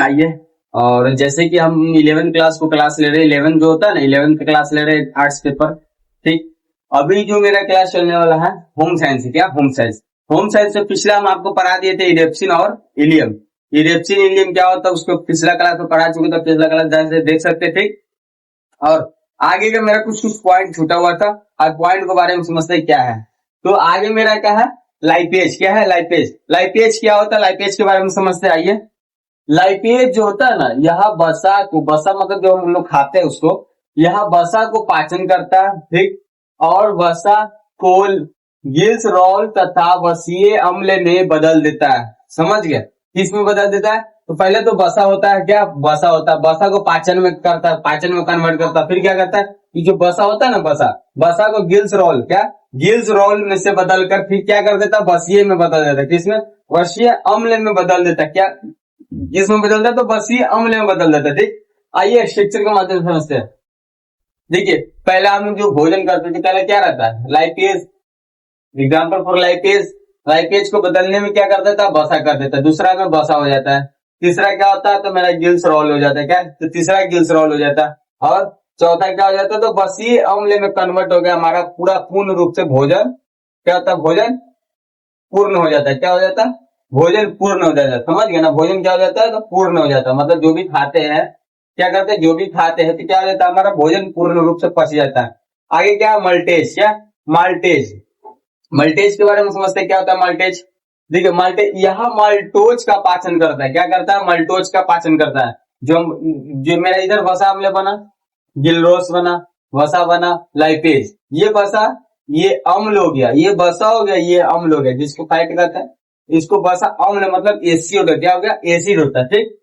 आइए। और जैसे कि हम 11 क्लास को क्लास ले रहे हैं, 11 जो होता है ना, 11 का क्लास ले रहे हैं आर्ट्स पेपर। ठीक, अभी जो मेरा क्लास चलने वाला है होम साइंस है। क्या होम साइंस? होम साइंस में पिछला हम आपको पढ़ा दिए थे इरेप्सिन और इलियम। इरेप्सिन इलियम क्या होता है उसको पिछला क्लास में पढ़ा चुके, तो पिछला क्लास जैसे देख सकते थे। और आगे का मेरा कुछ कुछ पॉइंट छूटा हुआ था, और पॉइंट के बारे में समझते क्या है। तो आगे मेरा क्या है, लाइपेज। क्या है लाइपेज? लाइपेज क्या होता है, लाइपेज के बारे में समझते आइए। लाइपेज जो होता है ना, यह बसा मतलब जो हम लोग खाते हैं उसको, यह बसा को पाचन करता है। ठीक, और वसा कोल गिल्स रोल तथा वसीय अम्ल में बदल देता है। समझ गए? किस में बदल देता है? तो पहले तो बसा होता है, क्या बसा होता है, बसा को पाचन में करता है, पाचन में कन्वर्ट करता है। फिर क्या करता है कि जो बसा होता है ना, बसा को गिल्स रोल, क्या गिल्स रोल में से बदल कर फिर क्या कर देता है, वसीय में बदल देता है। किसमें? वसीय अम्ल में बदल देता है। क्या किसमें बदल देता है? तो वसीय अम्ल में बदल देता है। ठीक, आइए स्ट्रक्चर के माध्यम से समझते हैं। देखिए, पहले हम जो भोजन करते थे पहले क्या रहता है, lipase. Example for lipase, lipase को बदलने में क्या कर देता है, बसा कर देता है। दूसरा में बसा हो जाता है। तीसरा क्या होता है, तो मेरा गिल्स रोल हो जाता है। क्या? तो तीसरा गिल्स रोल हो जाता है। और चौथा क्या हो जाता है, तो बसीय अम्ल में कन्वर्ट हो गया हमारा पूरा पूर्ण रूप से भोजन। क्या होता है, भोजन पूर्ण हो जाता है। क्या हो जाता है, भोजन पूर्ण हो जाता है। समझ गए ना, भोजन क्या हो जाता है, तो पूर्ण हो जाता है। मतलब जो भी खाते हैं, क्या करते हैं, जो भी खाते हैं तो क्या हो जाता है, हमारा भोजन पूर्ण रूप से पच जाता है। आगे क्या है, मल्टेज। क्या? माल्टेज। मल्टेज के बारे में समझते हैं, क्या होता है माल्टेज। देखिए, माल्टेज यह माल्टोज का पाचन करता है। क्या करता है, माल्टोज का पाचन करता है। जो जो मेरा इधर वसा अम्ल बना, गिलरोस बना, वसा बना, लाइपेज, ये वसा, ये अम्ल हो गया, ये बसा हो गया, ये अम्ल हो गया, जिसको फैट कहते हैं। इसको बसा अम्ल मतलब एसिड हो गया। क्या हो गया, एसिड होता है। ठीक,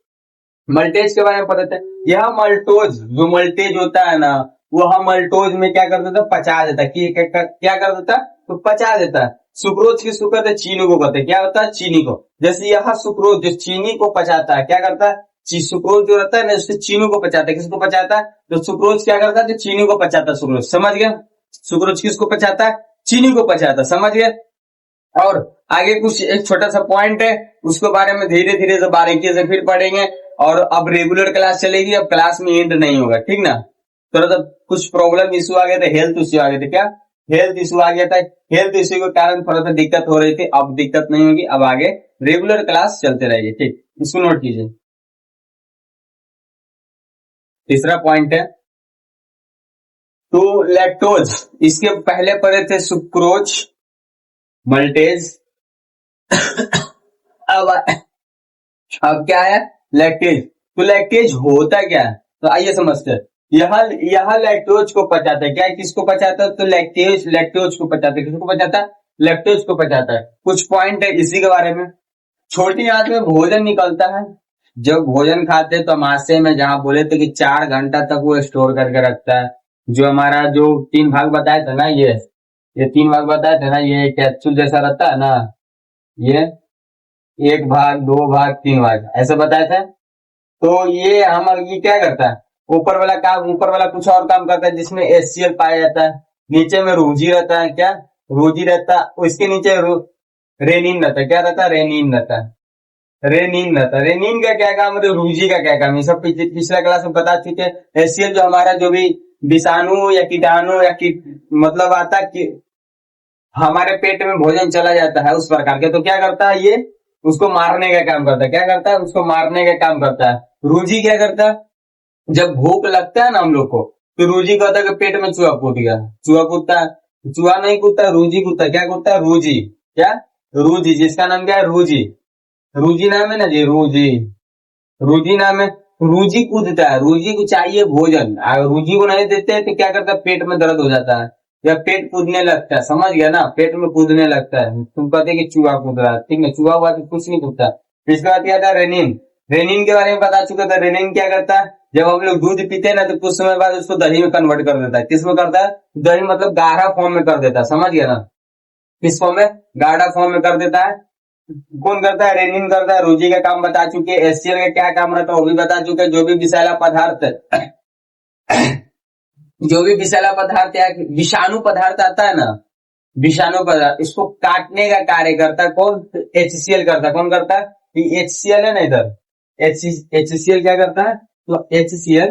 मल्टेज के बारे में पता है। यह मल्टोज, जो मल्टेज होता है ना, वह मल्टोज में क्या कर देता है, पचा देता है। क्या कर देता है, तो पचा देता है। सुक्रोज किसको कहते हैं, चीनी को कहते हैं। क्या होता है, चीनी को। जैसे यह सुक्रोज जो चीनी को पचाता है, क्या करता है, सुक्रोज जो रहता है ना, उससे चीनी को पचाता है। किसको पचाता है, तो सुक्रोज क्या करता है, तो चीनी को पचाता है। सुक्रोज, समझ गए? सुक्रोज किसको पचाता है, चीनी को पचाता है। समझ गए? और आगे कुछ एक छोटा सा पॉइंट है, उसके बारे में धीरे धीरे से बारीकी से फिर पढ़ेंगे। और अब रेगुलर क्लास चलेगी, अब क्लास में एंड नहीं होगा। ठीक ना, थोड़ा सा कुछ प्रॉब्लम इशू आ गए थे, हेल्थ इशू आ गए थे। क्या हेल्थ इशू आ गया था, हेल्थ इशू के कारण थोड़ा सा दिक्कत हो रही थी। अब दिक्कत नहीं होगी, अब आगे रेगुलर क्लास चलते रहेगी। ठीक, इसको नोट कीजिए। तीसरा पॉइंट है टू लैक्टोज। इसके पहले पढ़े थे सुक्रोज, मल्टेज। अब अब क्या है, लैक्टेज। तो लैक्टेज होता क्या है, तो आइए समझते हैं। यह लैक्टोज को पचाता है। क्या किसको पचाता है, तो लैक्टोज को पचाता है। किसको पचाता है, लैक्टोज को पचाता है। कुछ पॉइंट है इसी के बारे में। छोटी आंत में भोजन निकलता है। जब भोजन खाते हैं तो माशय में, जहां बोले थे कि 4 घंटा तक वो स्टोर करके रखता है। जो हमारा जो 3 भाग बताया था ना, ये 3 भाग बताया था ना, ये कैप्सूल जैसा रहता है ना, ये 1 भाग, 2 भाग, 3 भाग ऐसे बताया था। तो ये क्या करता है, ऊपर वाला कुछ और काम करता है, जिसमें HCl पाया जाता है। नीचे में रूजी रहता है। क्या रूजी रहता है, उसके नीचे रेनिन रहता है। क्या रहता है, रेनिन रहता है। रेनिन का क्या काम है, रूजी का क्या काम है, सब पिछला क्लास में बता चुके हैं। HCl जो हमारा जो भी विषाणु या कीटाणु या मतलब आता है कि हमारे पेट में भोजन चला जाता है उस प्रकार के, तो क्या करता है, ये उसको मारने का काम करता है। क्या करता है, उसको मारने का काम करता है। रूजी क्या करता है, जब भूख लगता है ना हम लोग को, तो रूजी कहता है कि पेट में चूहा कूद गया। चूहा कूदता है, चूहा नहीं कूदता, रूजी कूदता है। क्या कूदता है, रूजी। क्या रूजी, जिसका नाम क्या है, रूजी। रूजी नाम है ना जी, रूजी। रूजी नाम है, रूजी कूदता है। रूजी को चाहिए भोजन, अगर रूजी को नहीं देते हैं तो क्या करता है, पेट में दर्द हो जाता है या पेट कूदने लगता है। समझ गया ना, पेट में कूदने लगता है। तुम कहते कि चूहा कूद रहा है, ठीक है, चूहा हुआ तो कुछ नहीं कूदता। इसके बाद क्या था, रेनिन। रेनिन के बारे में बता चुका था। रेनिन क्या करता है, जब हम लोग दूध पीते हैं ना, तो कुछ समय बाद उसको दही में कन्वर्ट कर देता है। किस में करता है, दही मतलब गाढ़ा फॉर्म में कर देता है। समझ गया ना, किस फॉर्म में, गाढ़ा फॉर्म में कर देता है। कौन करता है, रेनिन करता है। रूजी का काम बता चुके, HCl का क्या काम रहता है वो भी बता चुके। जो भी विषैला पदार्थ जो भी विषैला पदार्थ या विषाणु पदार्थ आता है ना, विषाणु पदार्थ, इसको काटने का कार्य करता है कौन, HCl करता है। कौन करता है, HCl है ना इधर, HCl क्या करता है, तो HCl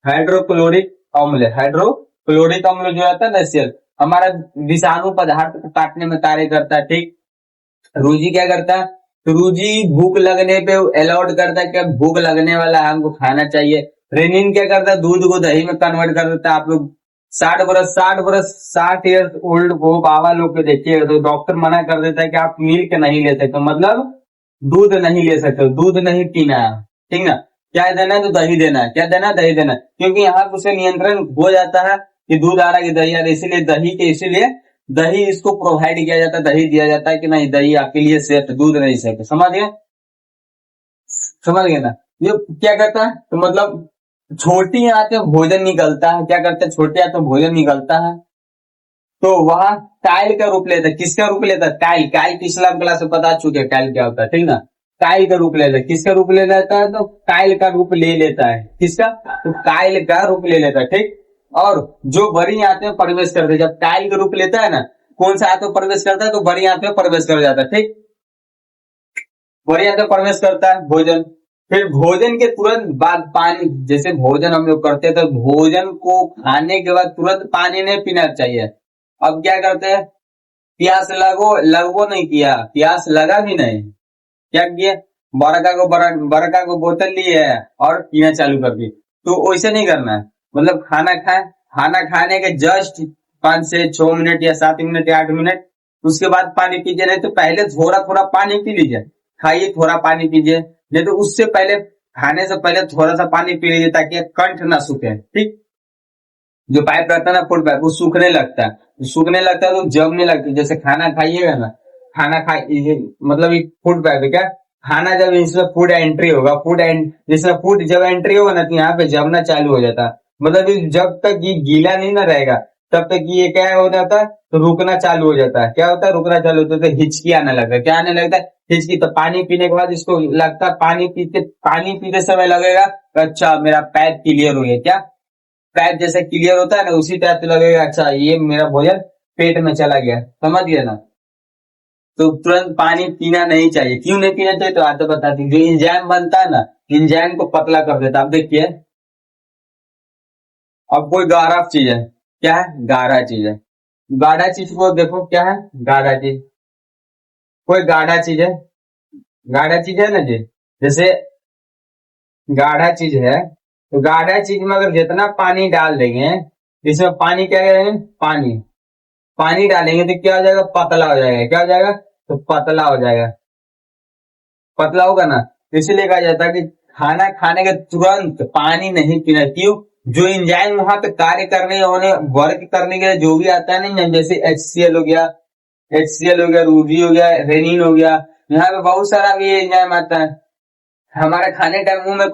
हाइड्रोक्लोरिक अम्ल, हाइड्रोक्लोरिक अम्ल जो रहता है ना HCl, हमारा विषाणु पदार्थ को काटने में कार्य करता है। ठीक, रूजी क्या करता है, तो रूजी भूख लगने पे अलाउड करता है कि भूख लगने वाला है, हमको खाना चाहिए। रेनिन क्या करता है, दूध को दही में कन्वर्ट कर देता है। आप लोग 60 वर्ष 60 ईयर्स ओल्ड को बाबा लोग को देखिए, तो डॉक्टर मना कर देता है कि आप मिल्क नहीं ले सकते, मतलब दूध नहीं ले सकते, दूध नहीं पीना है। ठीक ना, क्या देना है, तो दही देना है। क्या देना है, दही देना है, क्योंकि यहाँ उसे नियंत्रण हो जाता है कि दूध आ रहा है कि दही आ रहा है, इसीलिए दही के, इसीलिए दही इसको प्रोवाइड किया जाता है, दही दिया जाता है कि नहीं दही आपके लिए सेफ, दूध नहीं सेफ। समझ गए, समझ गए ना। ये क्या करता है, तो मतलब छोटी आंत में भोजन निकलता है, क्या करते हैं, छोटी आंत में भोजन निकलता है, तो वहां टाइल का रूप लेता है। किसका रूप लेता है, टाइल। टाइल पिछला क्लास में बता चुके हैं टाइल क्या होता है, ठीक ना। टाइल का रूप ले लेता है, किसका रूप ले लेता है, तो टाइल का रूप ले लेता है। किसका, तो टाइल का रूप ले लेता है। ठीक, और जो बड़ी आंत में प्रवेश करते हैं, जब टाइल का रूप लेता है ना, कौन सा आंत में प्रवेश करता है, तो बड़ी आंत में प्रवेश कर जाता है। ठीक, बड़ी आंत में प्रवेश करता है भोजन। फिर भोजन के तुरंत बाद पानी, जैसे भोजन हम लोग करते हैं तो भोजन को खाने के बाद तुरंत पानी नहीं पीना चाहिए। अब क्या करते हैं, प्यास लगो नहीं किया, प्यास लगा भी नहीं, क्या किया, बरका को बोतल ली है और पीना चालू कर दी। तो वैसे नहीं करना है, मतलब खाना खाए, खाना खाने के जस्ट 5 से 6 मिनट या 7 मिनट या 8 मिनट उसके बाद पानी पीजिए। नहीं तो पहले थोड़ा थोड़ा पानी पी लीजिए, खाइए थोड़ा पानी पीजिए, नहीं तो उससे पहले, खाने से पहले थोड़ा सा पानी पी लीजिए ताकि कंठ ना सूखे। ठीक, जो पाइप रहता है ना, फूड पाइप, वो सूखने लगता है, सूखने लगता है तो जमने लगता है। जैसे खाना खाइएगा ना, खाना खा, मतलब एक फूड पाइप है क्या, खाना जब इसमें फूड एंट्री होगा, जिसमें फूड जब एंट्री होगा ना, तो यहाँ पे जमना चालू हो जाता है। मतलब जब तक ये गीला नहीं ना रहेगा तब तक ये क्या हो जाता है, तो रुकना चालू हो जाता है। क्या होता है, रुकना चालू होता है, तो हिचकी आने लगता है। क्या आने लगता है, हिचकी। तो पानी पीने के बाद इसको लगता है, पानी पीते समय लगेगा अच्छा मेरा पैप क्लियर हो गया। क्या, पैप जैसे क्लियर होता है ना, उसी टाइप से लगेगा अच्छा ये मेरा भोजन पेट में चला गया। समझ गया ना। तो तुरंत पानी पीना नहीं चाहिए। क्यों नहीं पीना चाहिए, तो आप तो बताती हूँ, जो इंजाइम बनता है ना, इंजाइम को पतला कर देता है। आप देखिए, अब कोई गाढ़ा चीज है, क्या है, गाढ़ा चीज है, गाढ़ा चीज को देखो क्या है, गाढ़ा चीज, कोई गाढ़ा चीज है, गाढ़ा चीज है ना जी, जैसे गाढ़ा चीज है, तो गाढ़ा चीज में अगर जितना पानी डाल देंगे, इसमें पानी क्या करेंगे, पानी पानी डालेंगे तो क्या हो जाएगा, पतला हो जाएगा। क्या हो जाएगा, तो पतला हो जाएगा, पतला होगा ना। इसलिए कहा जाता है कि खाना खाने के तुरंत पानी नहीं पीना। क्यों, जो एंजाइम वहां पे कार्य करने होने वर्क करने के लिए जो भी आता है ना, जैसे HCl हो गया, रूबी हो गया, रेनिन हो गया, यहाँ पे बहुत सारा भी एंजाइम आता है। हमारे खाने टाइम मुंह में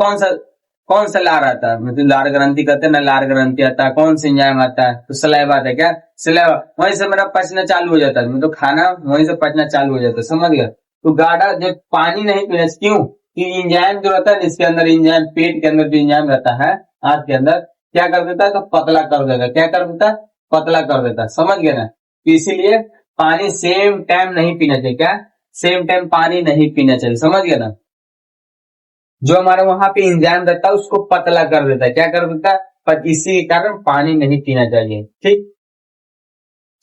कौन सा लार आता है, मतलब लार ग्रंथि कहते हैं ना, लार ग्रंथि आता है, कौन सा एंजाइम आता है, तो सलाइवा आता है। क्या, सलाइवा, वहीं से मेरा पचना चालू हो जाता है, मतलब खाना वहीं से पचना चालू हो जाता है। समझ गया। तो गाढ़ा जब पानी नहीं पीना, क्यों कि इंजाइम जो रहता है, इसके अंदर इंजाइम, पेट के अंदर जो इंजाइम रहता है हाथ के अंदर, क्या कर देता है, तो पतला कर देता है। क्या कर देता है, पतला कर देता है। समझ गया ना। तो इसीलिए पानी सेम टाइम नहीं पीना चाहिए। क्या, सेम टाइम पानी नहीं पीना चाहिए। समझ गया ना। जो हमारे वहां पे इंजाइम रहता है उसको पतला कर देता है। क्या कर देता है, पर इसी के कारण पानी नहीं पीना चाहिए। ठीक,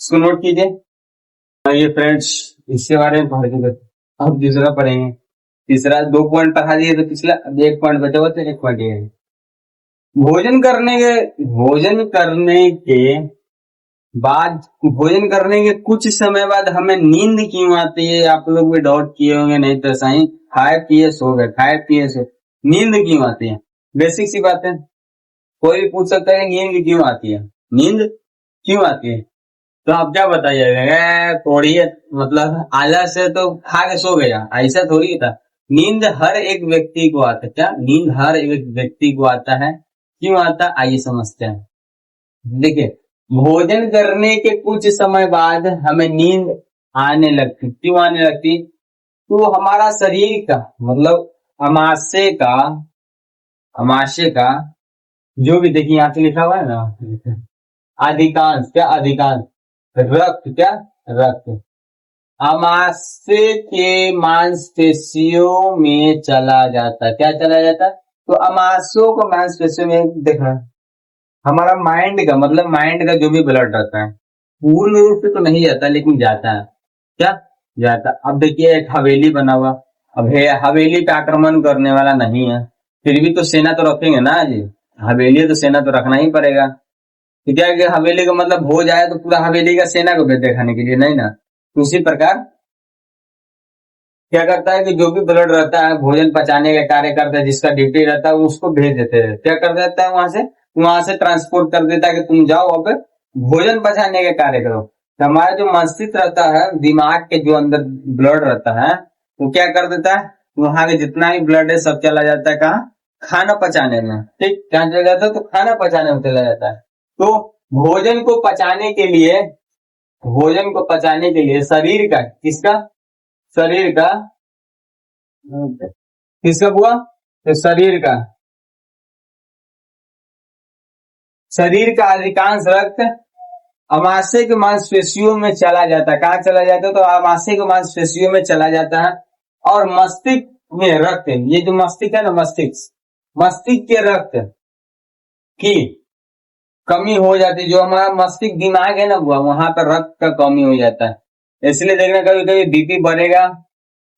इसको नोट कीजिए। ये फ्रेंड्स, इसके बारे में पढ़ के अब दूसरा पढ़ेंगे। तीसरा 2 पॉइंट पढ़ा दिए तो पिछला, अब 1 पॉइंट बचा हुआ, तो 1 पॉइंट ये है। भोजन करने के बाद, भोजन करने के कुछ समय बाद हमें नींद क्यों आती है, आप लोग भी डाउट किए होंगे। नहीं तो सही, खाए पिए सो गए, खाए पिए सो, नींद क्यों आती है, बेसिक सी बात है। कोई भी पूछ सकता है नींद क्यों आती है, नींद क्यों आती है, तो आप क्या बताइएगा, थोड़ी मतलब आलस से तो खा के सो गया, ऐसा थोड़ी था। नींद हर एक व्यक्ति को आता है। क्या, नींद हर एक व्यक्ति को आता है। क्यों आता है, आइए समझते हैं। देखिए, भोजन करने के कुछ समय बाद हमें नींद आने लगती। क्यों आने लगती, तो हमारा शरीर का, मतलब अमाशय का जो भी, देखिए यहाँ पे लिखा हुआ है ना, अधिकांश, क्या अधिकांश, रक्त, क्या रक्त, अमाशय के मांसपेशियों में चला जाता है। क्या चला जाता है? तो अमाशयों को मांसपेशियों में देखना, हमारा माइंड का मतलब माइंड का जो भी ब्लड रहता है पूर्ण रूप से तो नहीं जाता लेकिन जाता है। क्या जाता? अब देखिए एक हवेली बना हुआ, अब हवेली पे आक्रमण करने वाला नहीं है, फिर भी तो सेना तो रखेंगे ना जी, हवेली है तो सेना तो रखना ही पड़ेगा। तो क्या है कि हवेली का मतलब हो जाए तो पूरा हवेली का सेना को भेज दिखाने के लिए नहीं ना। तो उसी प्रकार क्या करता है कि जो भी ब्लड रहता है भोजन पचाने का कार्य करता है, जिसका ड्यूटी रहता है उसको भेज देते हैं। क्या कर देता है वहां से ट्रांसपोर्ट कर देता है कि तुम जाओ अब भोजन पचाने का कार्य करो। तो हमारा जो मस्तिष्क रहता है, दिमाग के जो अंदर ब्लड रहता है, वो क्या कर देता है, वहां के जितना भी ब्लड है सब चला जाता है कहाँ? खाना पचाने में। ठीक, क्या चला जाता है? तो खाना पचाने में चला जाता है। तो भोजन को पचाने के लिए, भोजन को पचाने के लिए शरीर का, किसका? शरीर का, किसका हुआ? तो शरीर का अधिकांश रक्त अमाशय के मांसपेशियों में चला जाता है। कहाँ चला जाता है? तो अमाशय के मांसपेशियों में चला जाता है। और मस्तिष्क में रक्त, ये जो मस्तिष्क है ना, मस्तिष्क के रक्त की कमी हो जाती है। जो हमारा मस्तिष्क दिमाग है ना हुआ, वहां पर रक्त का कमी हो जाता है। इसलिए देखना कभी कभी बीपी बढ़ेगा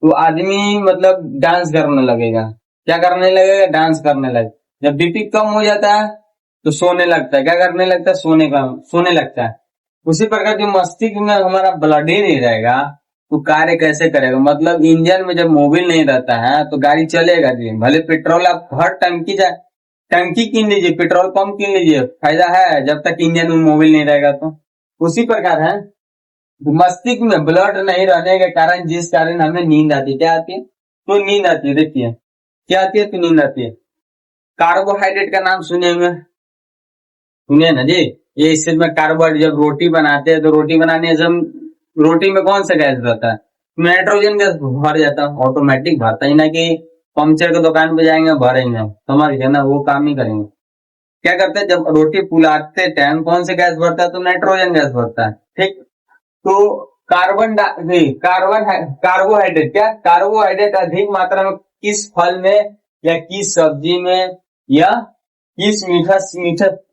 तो आदमी मतलब डांस करने लगेगा। क्या करने लगेगा? डांस करने लगेगा। जब बीपी कम हो जाता है तो सोने लगता है। क्या करने लगता है? सोने लगता है। उसी प्रकार जो मस्तिष्क में हमारा ब्लड ही नहीं रहेगा तो कार्य कैसे करेगा? मतलब इंजन में जब मोबिल नहीं रहता है तो गाड़ी चलेगा जी। भले पेट्रोल आप हर टंकी कीन लीजिए, पेट्रोल पंप कीन लीजिए, फायदा है जब तक इंजन में मोबिल नहीं रहेगा। तो उसी प्रकार है, मस्तिष्क में ब्लड नहीं रहने के कारण जिस कारण हमें नींद आती है। क्या आती है? तो नींद आती है। देखिए क्या आती है? तो नींद आती है। कार्बोहाइड्रेट का नाम सुने हुए? सुनिए ना जी, ये इससे में कार्बोहाइड्रेट, जब रोटी बनाते हैं तो रोटी बनाने से रोटी में कौन सा गैस रहता है? नाइट्रोजन गैस भर जाता है, ऑटोमेटिक भरता ही ना कि पंक्चर की दुकान पे जाएंगे भरेंगे, समझ गए ना, वो काम नहीं करेंगे। क्या करते हैं, जब रोटी फुलाते टाइम कौन से गैस भरता है? तो नाइट्रोजन गैस भरता है। ठीक, तो कार्बोहाइड्रेट, क्या कार्बोहाइड्रेट अधिक मात्रा में किस फल में या किस सब्जी में या किस मीठा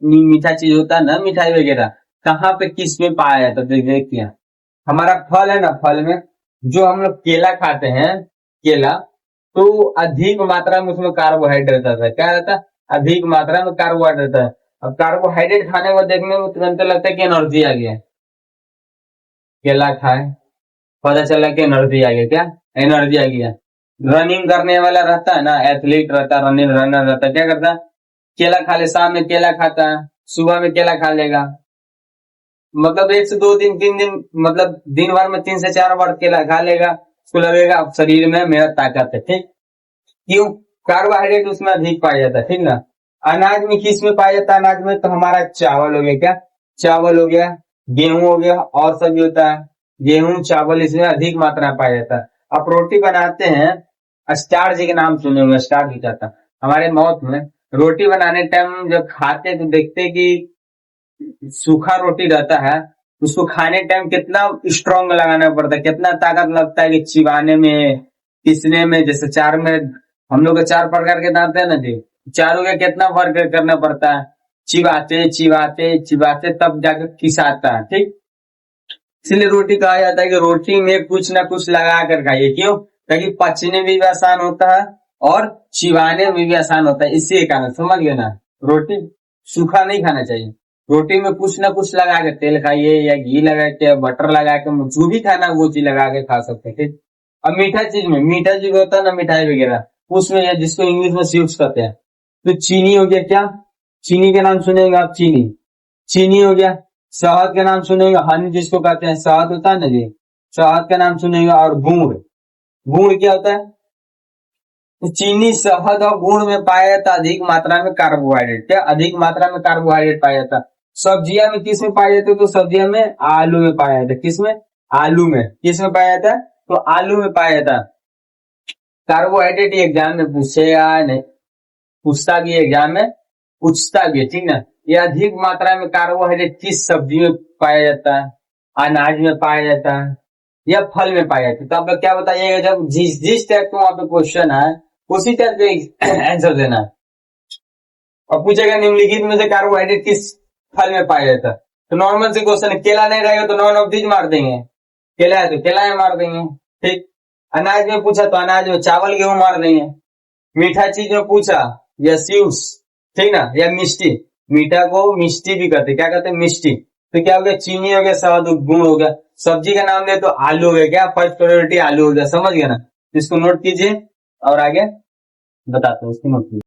मीठा चीज होता है ना, मिठाई वगैरह, कहाँ पे किस में पाया जाता है? देखिए हमारा फल है ना, फल में जो हम लोग केला खाते हैं, केला, तो अधिक मात्रा में उसमें कार्बोहाइड्रेट रहता है। क्या रहता है? अधिक मात्रा में कार्बोहाइड्रेट रहता है। अब कार्बोहाइड्रेट खाने में देखने में तुरंत लगता है कि एनर्जी आ गया, केला खाए पता चला कि एनर्जी आ गया। क्या एनर्जी आ गया? रनिंग करने वाला रहता है ना, एथलीट रहता है, रनिंग रनर रहता है, क्या करता है? केला खा ले, शाम में केला खाता है, सुबह में केला खा लेगा, मतलब 1 से 2 दिन 3 दिन, मतलब दिन भर में 3 से 4 बार केला खा लेगा, उसको लगेगा अब शरीर में मेरा ताकत है। ठीक, क्यों? कार्बोहाइड्रेट उसमें अधिक पाया जाता है। ठीक ना। अनाज में किस में पाया जाता है? अनाज में तो हमारा चावल हो गया, क्या चावल हो गया, गेहूं हो गया, और सब भी होता है, गेहूं चावल, इसमें अधिक मात्रा में पाया जाता है। अब रोटी बनाते हैं, स्टार्च के नाम सुने होंगे, स्टार्च हो जाता है हमारे माउथ में। रोटी बनाने टाइम जब खाते तो देखते कि सूखा रोटी रहता है, उसको खाने टाइम कितना स्ट्रांग लगाना पड़ता है, कितना ताकत लगता है कि चिबाने में, पीसने में। जैसे चार में हम लोग के 4 प्रकार के दांत है ना जी, चारों का कितना वर्क करना पड़ता है, चिबाते चिबाते चिबाते तब जाकर खिसाता है। ठीक, इसलिए रोटी कहा जाता है कि रोटी में कुछ ना कुछ लगा कर खाइए। क्यों? ताकि पचने में भी आसान होता है और चिबाने में भी आसान होता है। इसी के कारण, समझ गए ना, रोटी सूखा नहीं खाना चाहिए। रोटी में कुछ ना कुछ लगा के, तेल खाइए या घी लगा के, बटर लगा के, जो भी खाना वो चीज लगा के खा सकते हैं। ठीक, अब मीठा चीज होता है ना, मिठाई वगैरह, उसमें या जिसको इंग्लिश में स्वीट्स कहते हैं, तो चीनी हो गया। क्या चीनी के नाम सुनेंगे आप? चीनी, चीनी हो गया। शहद के नाम सुनेंगे, हनी जिसको कहते हैं, शहद होता है ना जी, शहद का नाम सुनेंगे। और गुड़, गुड़ क्या होता है? तो चीनी, शहद और गुड़ में पाया जाता अधिक मात्रा में कार्बोहाइड्रेट। क्या अधिक मात्रा में कार्बोहाइड्रेट पाया जाता? सब्जियां में किस में पाया जाता है? तो सब्जियां में आलू में पाया जाता है। किस में? आलू में। किस में पाया जाता है? तो आलू में पाया जाता है। कार्बोहाइड्रेट एग्जाम में पूछेगा नहीं, पूछता भी एग्जाम में, पूछता भी है। ठीक ना। ये अधिक मात्रा में कार्बोहाइड्रेट किस सब्जी में पाया जाता है? अनाज में पाया जाता है या फल में पाए जाते हैं। तो आप लोग क्या बताइएगा, जब जिस टाइप का वहां पे क्वेश्चन है उसी टाइप के आंसर देना है। और पूछेगा निम्नलिखित में से कार्बोहाइड्रेट किस फल में पाया जाता है, तो नॉर्मल से क्वेश्चन है, केला नहीं रहेगा तो नॉन ऑफ दीज मार देंगे, केला है तो केला में मार देंगे, ठीक। अनाज में पूछा तो अनाज में चावल गेहूं मार देंगे। मीठा चीज में पूछा या स्वीट्स, ठीक ना, या मिष्टी, मीठा को मिष्टी भी कहते, क्या कहते हैं, मिष्टी। तो क्या हो गया, चीनी हो गया, शहद गुड़ हो गया। सब्जी का नाम दे तो आलू हो गया, क्या फर्स्ट प्रायोरिटी आलू हो गया, समझ गया ना। इसको नोट कीजिए और आगे बताते हैं, इसको नोट कीजिए।